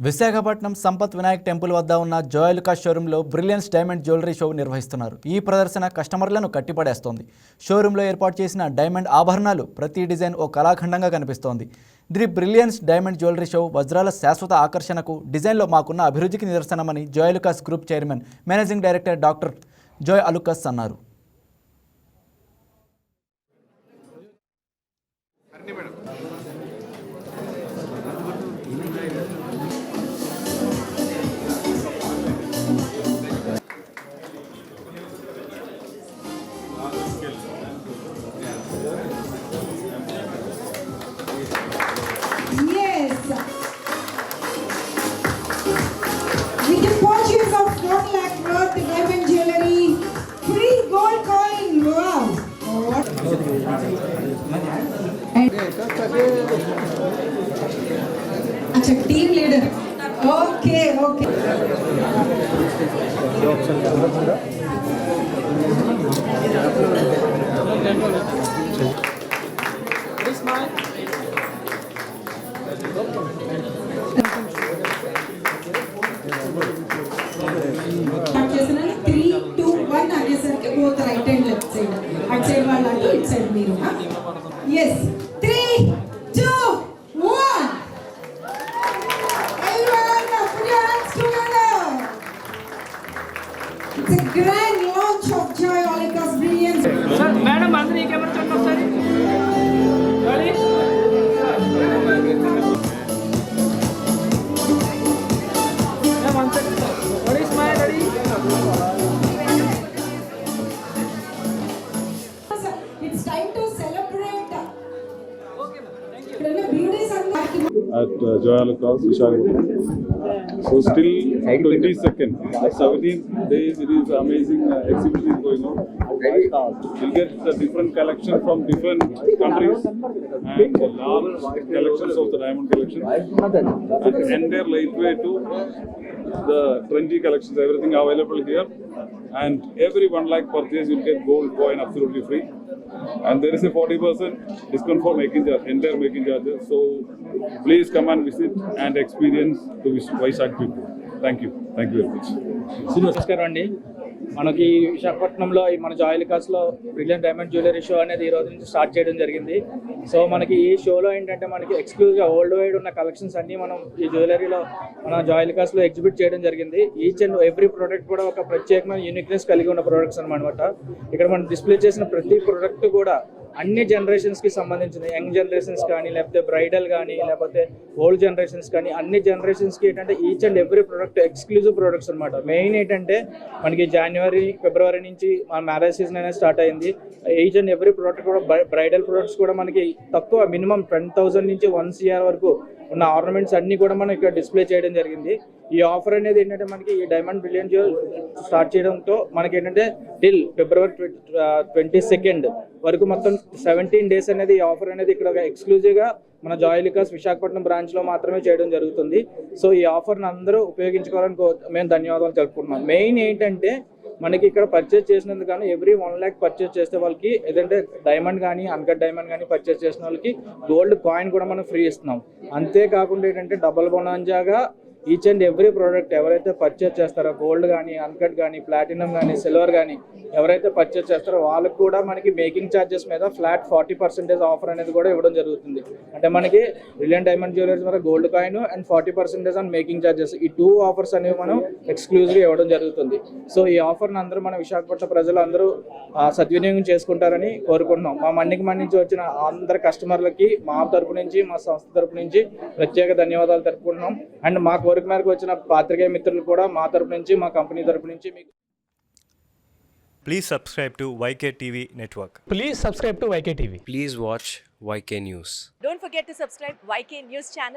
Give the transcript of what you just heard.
Visakhapatnam Sampath Vinayak temple వద్ద ఉన్న జోయలుకాస్ షోరూంలో బ్రిలియన్స్ డైమండ్ జ్యువెలరీ షో నిర్వహిస్తున్నారు. ఈ ప్రదర్శన కస్టమర్లను కట్టిపడేస్తోంది. షోరూంలో ఏర్పాటు చేసిన డైమండ్ ఆభరణాలు ప్రతి డిజైన్ ఓ కళాఖండంగా కనిపిస్తోంది. The brilliance diamond jewellery show వజ్రాల శాశ్వత ఆకర్షణకు డిజైన్లో మాకున్న అభిరుచికి నిదర్శనమని Joyalukkas group chairman managing director doctor Joy Alukkas అన్నారు. With the purchase of 1 lakh worth diamond jewelry, free gold coin. Wow! Acha, team leader. Okay. Start చేస్తున్నాను 3, 2, 1 అనేసరికి both right and left side. అటు సైడ్ వాళ్ళకి ఇటు సైడ్ మీరు. Yes. 3, 2, 1. Everyone, put your hands together. It's a grand launch of Joy Alukas Brilliance. Sir, madam, అందరూ ఈ camera చూడండి ఒకసారి. Ready? It's time to celebrate. Beauties at Joy Alukas, Visakhapatnam. So still 22nd, 17 days, it is amazing exhibition is going on. You'll get the different collection from different countries and large collections of the diamond collection. And entire lightweight to the trendy collections, everything available here. And every 1 lakh purchase you'll get gold coin absolutely free. And there is a 40% discount for making charge, entire making charges. So please come and visit and experience to Vizag people. Thank you very much. నమస్కారం అండి. మనకి విశాఖపట్నంలో మన జోయలుకాస్లో brilliant diamond jewellery show అనేది ఈ రోజు నుంచి start చేయడం జరిగింది. సో మనకి ఈ షోలో ఏంటంటే మనకి ఎక్స్క్లూజివ్గా వరల్డ్ వైడ్ ఉన్న కలెక్షన్స్ అన్నీ మనం ఈ జ్యువెలరీలో మన జోయలుకాస్లో ఎగ్జిబిట్ చేయడం జరిగింది. ఈచ్ అండ్ ఎవ్రీ ప్రోడక్ట్ కూడా ఒక ప్రత్యేకమైన యూనిక్నెస్ కలిగి ఉన్న ప్రోడక్ట్స్ అనమాట. ఇక్కడ మనం డిస్ప్లే చేసిన ప్రతి ప్రోడక్ట్ కూడా అన్ని జనరేషన్స్కి సంబంధించిన యంగ్ జనరేషన్స్ కానీ లేకపోతే బ్రైడల్ కానీ లేకపోతే ఓల్డ్ జనరేషన్స్ కానీ అన్ని జనరేషన్స్కి ఏంటంటే each and every product exclusive products అనమాట. మెయిన్ ఏంటంటే మనకి జనవరి ఫిబ్రవరి నుంచి మన మ్యారేజ్ సీజన్ అనేది స్టార్ట్ అయింది. ఈచ్ అండ్ ఎవ్రీ ప్రోడక్ట్ కూడా బ్రైడల్ ప్రోడక్ట్స్ కూడా మనకి తక్కువ మినిమం 10,000 నుంచి 1 CR వరకు ఉన్న ఆర్నమెంట్స్ అన్నీ కూడా మనం ఇక్కడ డిస్ప్లే చేయడం జరిగింది. ఈ ఆఫర్ అనేది ఏంటంటే మనకి ఈ డైమండ్ బ్రిలియంట్ జ్యువెలరీ స్టార్ట్ చేయడంతో మనకి ఏంటంటే టిల్ ఫిబ్రవరి 22nd వరకు మొత్తం 17 days అనేది ఈ ఆఫర్ అనేది ఇక్కడ ఎక్స్క్లూజివ్గా మన జోయలుకాస్ విశాఖపట్నం బ్రాంచ్లో మాత్రమే చేయడం జరుగుతుంది. సో ఈ ఆఫర్ని అందరూ ఉపయోగించుకోవాలని మేము ధన్యవాదాలు తెలుపుకుంటున్నాం. మెయిన్ ఏంటంటే మనకి ఇక్కడ పర్చేస్ చేసినందుకు కానీ ఎవ్రీ 1 lakh పర్చేస్ చేసే వాళ్ళకి ఏదంటే డైమండ్ కానీ అన్కట్ డైమండ్ కానీ పర్చేస్ చేసిన వాళ్ళకి గోల్డ్ కాయిన్ కూడా మనం ఫ్రీ ఇస్తున్నాం. అంతేకాకుండా ఏంటంటే డబల్ బొనాంజాగా ఈచ్ అండ్ ఎవ్రీ ప్రోడక్ట్ ఎవరైతే పర్చేస్ చేస్తారో గోల్డ్ కానీ అన్కట్ కానీ ప్లాటినం కానీ సిల్వర్ కానీ ఎవరైతే పర్చేస్ చేస్తారో వాళ్ళకు కూడా మనకి మేకింగ్ ఛార్జెస్ మీద ఫ్లాట్ 40% ఆఫర్ అనేది కూడా ఇవ్వడం జరుగుతుంది. అంటే మనకి బ్రిలియంట్ డైమండ్ జ్యువెలరీస్ మీద gold coin and 40% on making charges, ఈ 2 ఆఫర్స్ అనేవి మనం ఎక్స్క్లూజివ్గా ఇవ్వడం జరుగుతుంది. సో ఈ ఆఫర్ని అందరూ మన విశాఖపట్నం ప్రజలు అందరూ సద్వినియోగం చేసుకుంటారని కోరుకుంటున్నాం. మా మన్నికి నుంచి వచ్చిన అందరి కస్టమర్లకి మా తరపు నుంచి మా సంస్థ తరపు నుంచి ప్రత్యేక ధన్యవాదాలు తెలుపుకుంటున్నాం. అండ్ మా కోరిక మేరకు వచ్చిన పాత్రికేయ మిత్రులు కూడా మా తరపు నుంచి మా కంపెనీ తరపు నుంచి మీకు Please subscribe to YK TV Network. Please subscribe to YK TV. Please watch YK News. Don't forget to subscribe YK News channel.